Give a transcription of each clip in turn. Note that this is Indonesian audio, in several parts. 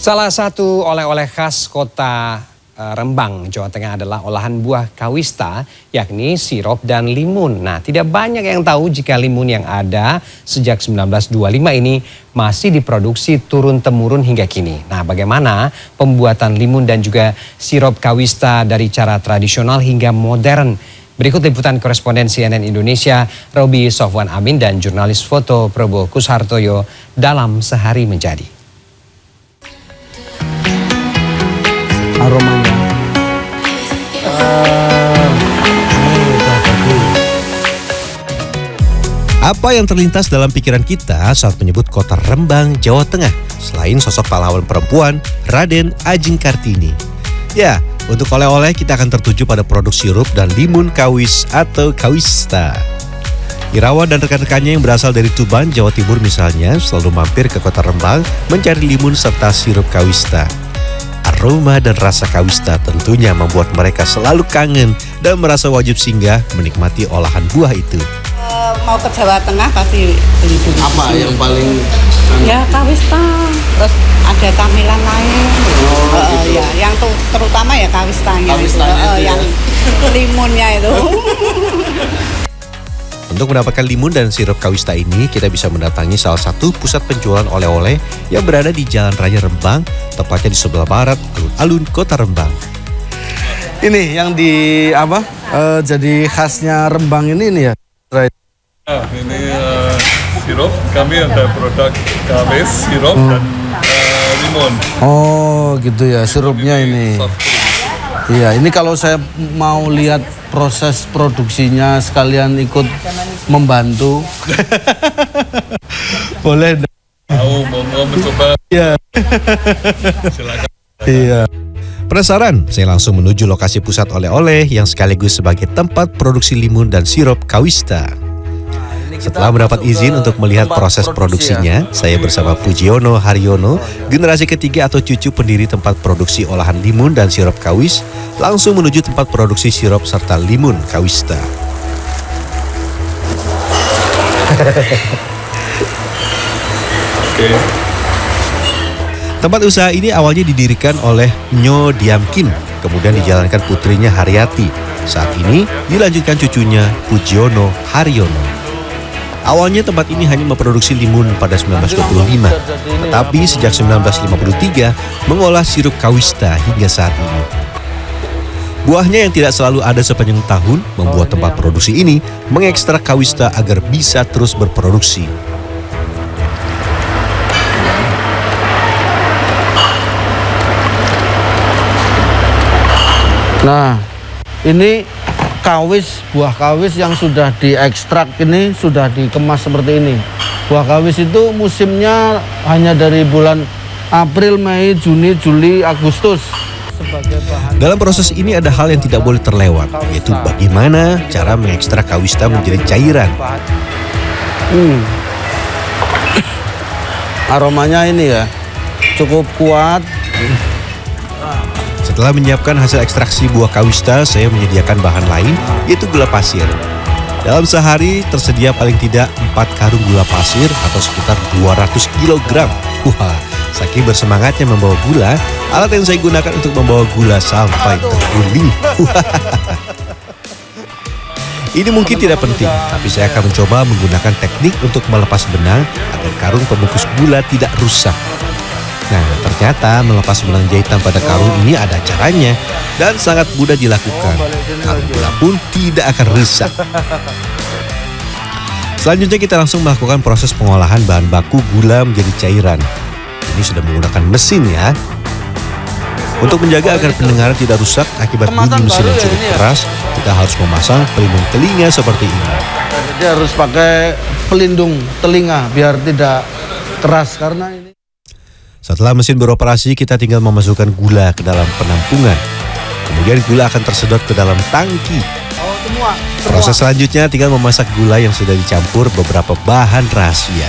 Salah satu oleh-oleh khas kota Rembang, Jawa Tengah adalah olahan buah kawista, yakni sirup dan limun. Nah, tidak banyak yang tahu jika limun yang ada sejak 1925 ini masih diproduksi turun-temurun hingga kini. Nah, bagaimana pembuatan limun dan juga sirup kawista dari cara tradisional hingga modern? Berikut liputan koresponden CNN Indonesia, Robi Sofwan Amin dan jurnalis foto Probo Kushartoyo dalam Sehari Menjadi. Aromanya apa yang terlintas dalam pikiran kita saat menyebut kota Rembang, Jawa Tengah selain sosok pahlawan perempuan Raden Ajeng Kartini? Ya, untuk oleh-oleh kita akan tertuju pada produk sirup dan limun kawis atau kawista. Irawan dan rekan-rekannya yang berasal dari Tuban, Jawa Timur misalnya selalu mampir ke kota Rembang mencari limun serta sirup kawista. Aroma dan rasa kawista tentunya membuat mereka selalu kangen dan merasa wajib singgah menikmati olahan buah itu. Mau ke Jawa Tengah pasti beli dulu. apa yang paling Ya kawista, terus ada camilan lain. gitu. Ya, yang terutama ya kawistanya, Kawistanya itu ya. yang limunnya itu. Untuk mendapatkan limun dan sirup kawista ini, kita bisa mendatangi salah satu pusat penjualan oleh-oleh yang berada di Jalan Raya Rembang, tepatnya di sebelah barat alun-alun kota Rembang. ini yang di apa jadi khasnya Rembang ini ya. Ini sirup, kami ada produk kawis, sirup dan limun. Oh gitu ya, sirupnya ini. Soft drink. Iya, ini kalau saya mau lihat proses produksinya sekalian ikut membantu. Boleh. Mau mencoba? Iya. Silakan. Iya. Penasaran? Saya langsung menuju lokasi pusat oleh-oleh yang sekaligus sebagai tempat produksi limun dan sirup kawista. Setelah mendapat izin untuk melihat proses produksinya, saya bersama Pujiono Haryono, generasi ketiga atau cucu pendiri tempat produksi olahan limun dan sirup kawis, langsung menuju tempat produksi sirup serta limun kawista. Oke. Tempat usaha ini awalnya didirikan oleh Nyo Diam Kim, kemudian dijalankan putrinya Haryati. Saat ini dilanjutkan cucunya Pujiono Haryono. Awalnya tempat ini hanya memproduksi limun pada 1925, tetapi sejak 1953 mengolah sirup kawista hingga saat ini. Buahnya yang tidak selalu ada sepanjang tahun membuat tempat produksi ini mengekstrak kawista agar bisa terus berproduksi. Nah, ini kawis, buah kawis yang sudah diekstrak ini sudah dikemas seperti ini. Buah kawis itu musimnya hanya dari bulan April, Mei, Juni, Juli, Agustus. Sebagai bahan Dalam proses ini ada hal yang tidak boleh terlewat, yaitu bagaimana cara mengekstrak kawista menjadi cairan. Aromanya ini ya cukup kuat. Setelah menyiapkan hasil ekstraksi buah kawista, saya menyediakan bahan lain, yaitu gula pasir. Dalam sehari tersedia paling tidak 4 karung gula pasir atau sekitar 200 kg. Wah, saking bersemangatnya membawa gula, alat yang saya gunakan untuk membawa gula sampai terguling. Ini mungkin tidak penting, tapi saya akan mencoba menggunakan teknik untuk melepas benang agar karung pembungkus gula tidak rusak. Nah, ternyata melepas benang jahitan pada karung ini ada caranya dan sangat mudah dilakukan. Karung gula pun tidak akan rusak. Selanjutnya kita langsung melakukan proses pengolahan bahan baku gula menjadi cairan. Ini sudah menggunakan mesin ya. Untuk menjaga agar pendengaran tidak rusak akibat bunyi mesin yang cukup keras, kita harus memasang pelindung telinga seperti ini. Jadi harus pakai pelindung telinga biar tidak keras karena ini. Setelah mesin beroperasi, kita tinggal memasukkan gula ke dalam penampungan. Kemudian gula akan tersedot ke dalam tangki. Proses selanjutnya tinggal memasak gula yang sudah dicampur beberapa bahan rahasia.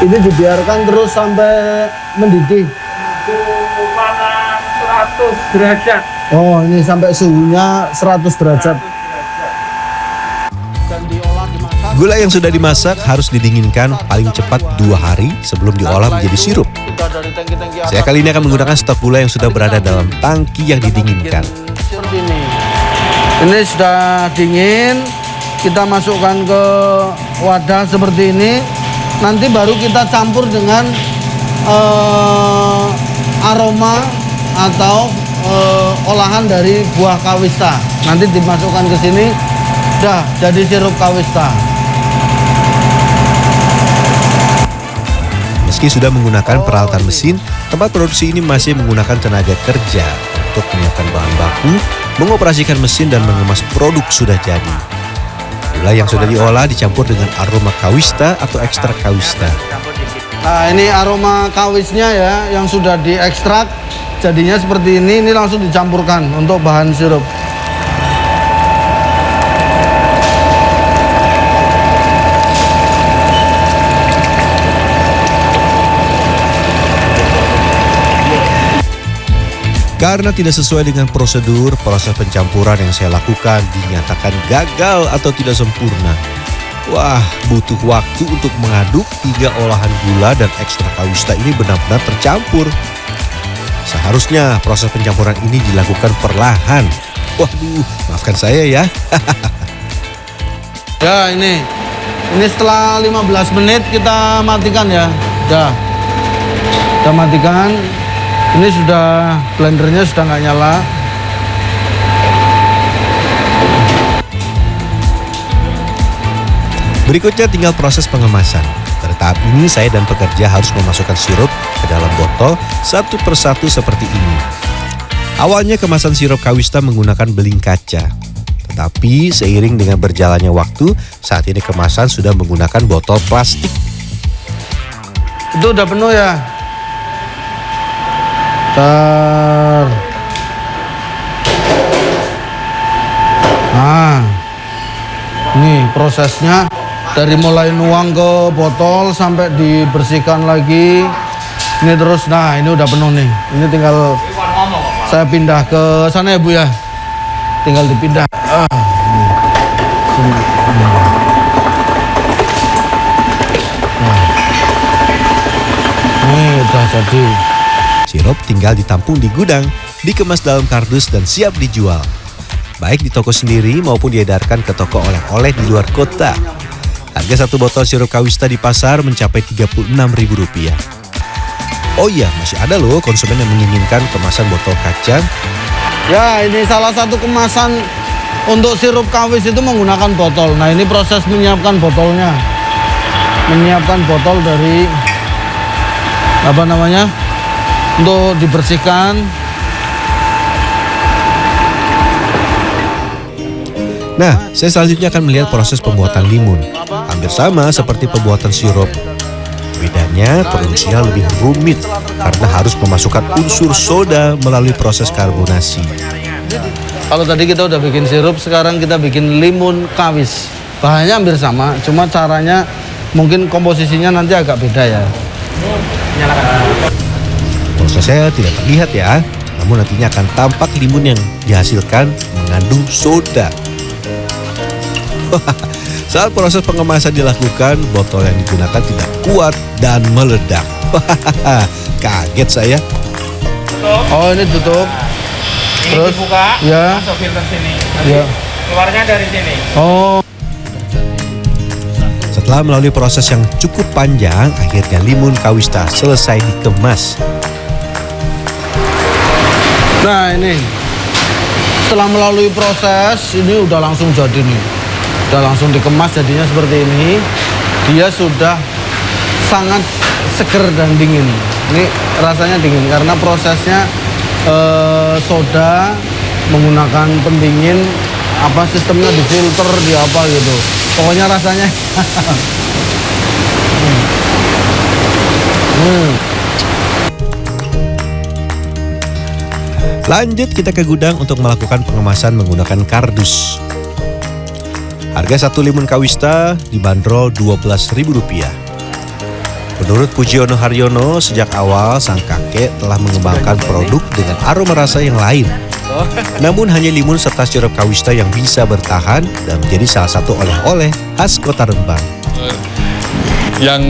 Ini dibiarkan terus sampai mendidih. Panas 100 derajat. Oh, ini sampai suhunya 100 derajat. Dan diolah dimasak. Gula yang sudah dimasak harus didinginkan paling cepat 2 hari sebelum diolah menjadi sirup. Saya kali ini akan menggunakan stok gula yang sudah berada dalam tangki yang didinginkan. Seperti ini. Ini sudah dingin, kita masukkan ke wadah seperti ini. Nanti baru kita campur dengan aroma atau olahan dari buah kawista. Nanti dimasukkan ke sini, dah jadi sirup kawista. Meski sudah menggunakan peralatan mesin, tempat produksi ini masih menggunakan tenaga kerja untuk menyiapkan bahan baku, mengoperasikan mesin dan mengemas produk sudah jadi. Gula yang sudah diolah dicampur dengan aroma kawista atau ekstrak kawista. Nah, ini aroma kawisnya ya yang sudah diekstrak, jadinya seperti ini langsung dicampurkan untuk bahan sirup. Karena tidak sesuai dengan prosedur, proses pencampuran yang saya lakukan dinyatakan gagal atau tidak sempurna. Wah, butuh waktu untuk mengaduk hingga olahan gula dan ekstrak kawista ini benar-benar tercampur. Seharusnya proses pencampuran ini dilakukan perlahan. Waduh, maafkan saya ya. Ya, ini setelah 15 menit kita matikan ya. Kita matikan. Ini sudah blendernya sudah nggak nyala. Berikutnya tinggal proses pengemasan. Pada tahap ini saya dan pekerja harus memasukkan sirup ke dalam botol satu persatu seperti ini. Awalnya kemasan sirup kawista menggunakan beling kaca. Tetapi seiring dengan berjalannya waktu, saat ini kemasan sudah menggunakan botol plastik. Itu udah penuh ya. Nah, ini prosesnya dari mulai nuang ke botol sampai dibersihkan lagi. Ini terus, nah ini udah penuh nih. Ini tinggal saya pindah ke sana ya Bu ya. Tinggal dipindah. Ini udah jadi. Sirup tinggal ditampung di gudang, dikemas dalam kardus dan siap dijual. Baik di toko sendiri maupun diedarkan ke toko oleh-oleh di luar kota. Harga satu botol sirup kawista di pasar mencapai Rp36.000. Oh iya, masih ada loh konsumen yang menginginkan kemasan botol kaca. Ya, ini salah satu kemasan untuk sirup kawis itu menggunakan botol. Nah, ini proses menyiapkan botolnya. Menyiapkan botol dari apa namanya? Untuk dibersihkan. Nah, saya selanjutnya akan melihat proses pembuatan limun. Hampir sama seperti pembuatan sirup. Bedanya, produksinya lebih rumit karena harus memasukkan unsur soda melalui proses karbonasi. Kalau tadi kita udah bikin sirup, sekarang kita bikin limun kawis. Bahannya hampir sama, cuma caranya mungkin komposisinya nanti agak beda ya. Prosesnya tidak terlihat ya, namun nantinya akan tampak limun yang dihasilkan mengandung soda. Saat proses pengemasan dilakukan, botol yang digunakan tidak kuat dan meledak. Kaget saya. Oh, ini tutup. Ini Terus dibuka, ya. masuk filter sini. Nanti Ya. keluarnya dari sini. Oh, Setelah melalui proses yang cukup panjang, akhirnya limun kawista selesai dikemas. nah ini setelah melalui proses ini udah langsung jadi nih. Udah langsung dikemas jadinya seperti ini. Dia sudah sangat seger dan dingin. Ini rasanya dingin karena prosesnya soda menggunakan pendingin, apa sistemnya difilter di apa gitu. Pokoknya rasanya Lanjut kita ke gudang untuk melakukan pengemasan menggunakan kardus. Harga satu limun kawista dibanderol Rp12.000. Menurut Pujiono Haryono, sejak awal sang kakek telah mengembangkan produk dengan aroma rasa yang lain. Namun hanya limun serta sirup kawista yang bisa bertahan dan menjadi salah satu oleh-oleh khas Kota Rembang. Yang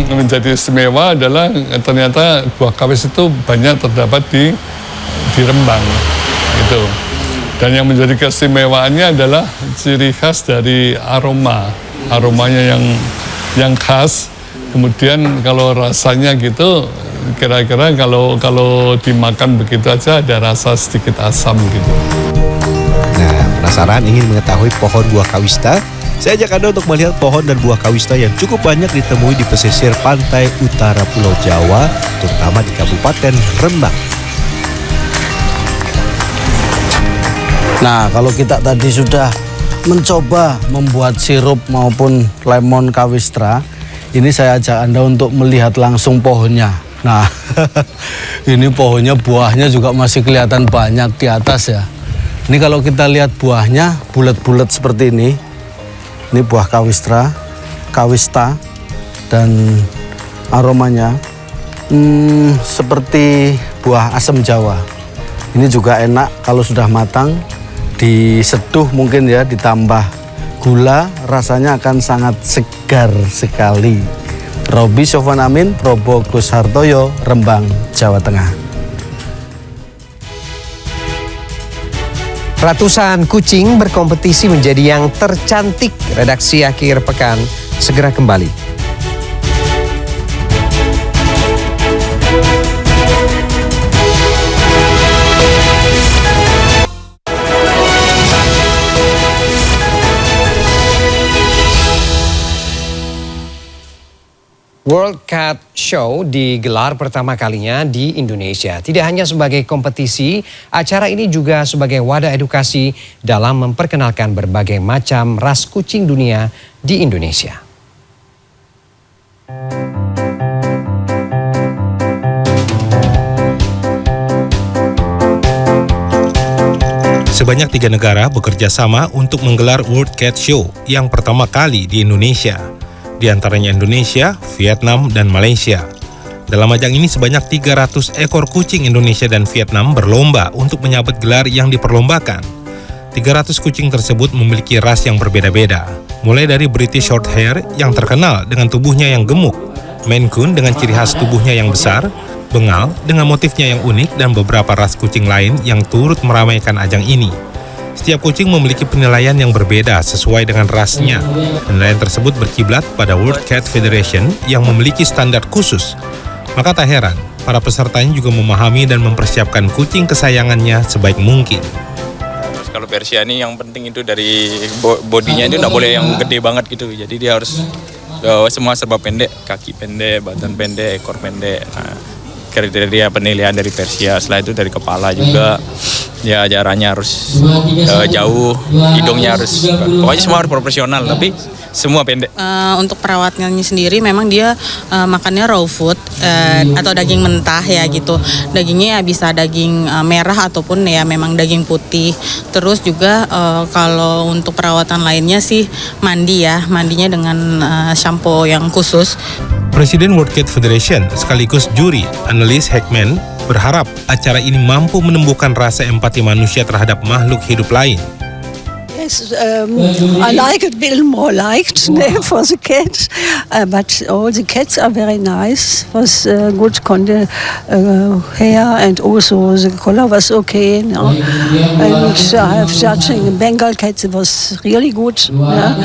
menjadi istimewa adalah ternyata buah kawis itu banyak terdapat di Rembang gitu. Dan yang menjadi keistimewaannya adalah ciri khas dari aromanya yang khas. Kemudian kalau rasanya gitu, kira-kira kalau dimakan begitu aja ada rasa sedikit asam gitu. Nah, penasaran ingin mengetahui pohon buah kawista? Saya ajak Anda untuk melihat pohon dan buah kawista yang cukup banyak ditemui di pesisir pantai utara Pulau Jawa, terutama di Kabupaten Rembang. Nah, kalau kita tadi sudah mencoba membuat sirup maupun lemon kawistra, ini saya ajak Anda untuk melihat langsung pohonnya. Nah, ini pohonnya, buahnya juga masih kelihatan banyak di atas ya. Ini kalau kita lihat buahnya bulat-bulat seperti ini buah kawista, dan aromanya seperti buah asam Jawa. Ini juga enak kalau sudah matang, diseduh mungkin ya, ditambah gula, rasanya akan sangat segar sekali. Roby Sofwan Amin, Probo Gus Hartoyo, Rembang, Jawa Tengah. Ratusan kucing berkompetisi menjadi yang tercantik. Redaksi akhir pekan segera kembali. World Cat Show digelar pertama kalinya di Indonesia. Tidak hanya sebagai kompetisi, acara ini juga sebagai wadah edukasi dalam memperkenalkan berbagai macam ras kucing dunia di Indonesia. Sebanyak 3 negara bekerja sama untuk menggelar World Cat Show yang pertama kali di Indonesia. Di antaranya Indonesia, Vietnam, dan Malaysia. Dalam ajang ini sebanyak 300 ekor kucing Indonesia dan Vietnam berlomba untuk menyabet gelar yang diperlombakan. 300 kucing tersebut memiliki ras yang berbeda-beda, mulai dari British Shorthair yang terkenal dengan tubuhnya yang gemuk, Maine Coon dengan ciri khas tubuhnya yang besar, Bengal dengan motifnya yang unik, dan beberapa ras kucing lain yang turut meramaikan ajang ini. Setiap kucing memiliki penilaian yang berbeda sesuai dengan rasnya. Penilaian tersebut berkiblat pada World Cat Federation yang memiliki standar khusus. Maka tak heran, para pesertanya juga memahami dan mempersiapkan kucing kesayangannya sebaik mungkin. Kalau Persia ini yang penting itu dari bodinya itu nggak boleh yang gede banget gitu. Jadi dia harus semua serba pendek, kaki pendek, badan pendek, ekor pendek. Nah, kriteria penilaian dari Persia. Setelah itu dari kepala juga, ya jaraknya harus jauh, hidungnya harus, pokoknya semua harus profesional, tapi semua pendek. Untuk perawatannya sendiri memang dia makannya raw food atau daging mentah ya gitu. Dagingnya ya bisa daging merah ataupun ya memang daging putih. Terus juga kalau untuk perawatan lainnya sih mandinya dengan shampoo yang khusus. Presiden World Cat Federation sekaligus juri, analis Heckman, berharap acara ini mampu menumbuhkan rasa empati manusia terhadap makhluk hidup lain. Yes, I like it a bit more liked for the cats, but all the cats are very nice. Was good hair and also the color was okay. No? And I have judging Bengal cats, it was really good. Yeah.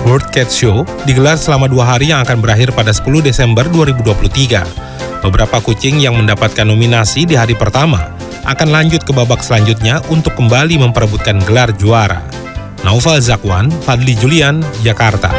World Cat Show digelar selama 2 hari yang akan berakhir pada 10 Desember 2023. Beberapa kucing yang mendapatkan nominasi di hari pertama akan lanjut ke babak selanjutnya untuk kembali memperebutkan gelar juara. Naufal Zakwan, Fadli Julian, Jakarta.